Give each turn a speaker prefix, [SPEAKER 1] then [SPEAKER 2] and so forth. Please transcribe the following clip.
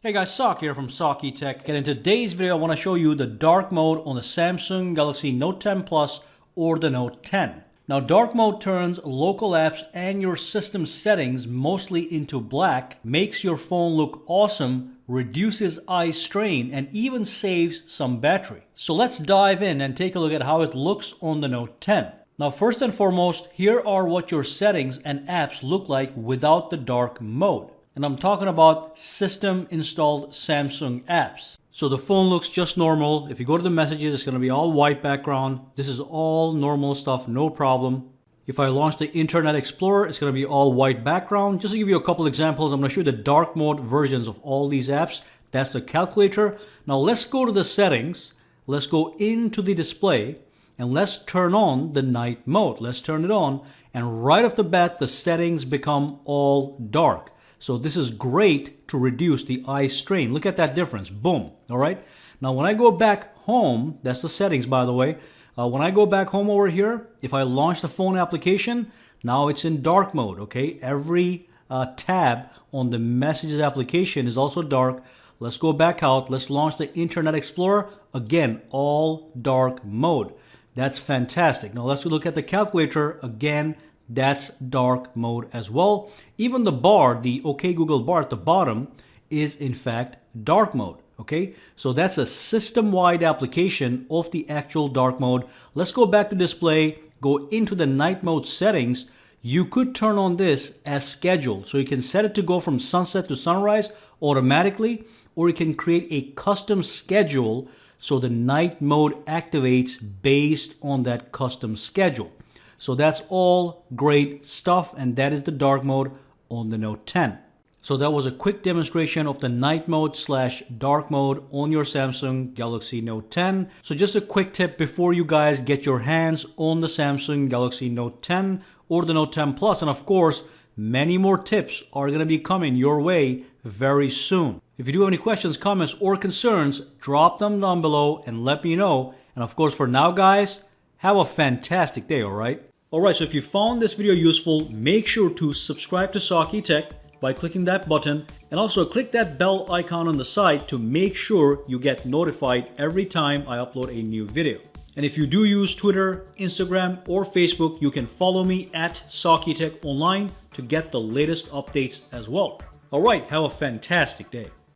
[SPEAKER 1] Hey guys, Sak here from SAKITECH, and in today's video I want to show you the dark mode on the Samsung Galaxy Note 10 Plus or the Note 10. Now dark mode turns local apps and your system settings mostly into black, makes your phone look awesome, reduces eye strain, and even saves some battery. So let's dive in and take a look at how it looks on the Note 10. Now first and foremost, here are what your settings and apps look like without the dark mode. And I'm talking about system installed Samsung apps. So the phone looks just normal. If you go to the messages, it's going to be all white background. This is all normal stuff, no problem. If I launch the Internet Explorer, it's going to be all white background. Just to give you a couple examples, I'm going to show you the dark mode versions of all these apps. That's the calculator. Now let's go to the settings. Let's go into the display and let's turn on the night mode. Let's turn it on. And right off the bat, the settings become all dark. So this is great to reduce the eye strain. Look at that difference. Boom. All right. Now when I go back home, that's the settings by the way. When I go back home over here, if I launch the phone application, now it's in dark mode. Okay. Every tab on the messages application is also dark. Let's go back out. Let's launch the Internet Explorer. Again, all dark mode. That's fantastic. Now let's look at the calculator again. That's dark mode as well. Even the bar, the OK Google bar at the bottom is in fact dark mode. Okay, so that's a system-wide application of the actual dark mode. Let's go back to display, go into the night mode settings. You could turn on this as scheduled. So you can set it to go from sunset to sunrise automatically, or you can create a custom schedule so the night mode activates based on that custom schedule. So that's all great stuff, and that is the dark mode on the Note 10. So that was a quick demonstration of the night mode / dark mode on your Samsung Galaxy Note 10. So just a quick tip before you guys get your hands on the Samsung Galaxy Note 10 or the Note 10 Plus, and of course, many more tips are going to be coming your way very soon. If you do have any questions, comments, or concerns, drop them down below and let me know. And of course, for now, guys, have a fantastic day, all right? Alright, so if you found this video useful, make sure to subscribe to SAKITECH by clicking that button, and also click that bell icon on the side to make sure you get notified every time I upload a new video. And if you do use Twitter, Instagram, or Facebook, you can follow me at SAKITECH online to get the latest updates as well. Alright, have a fantastic day.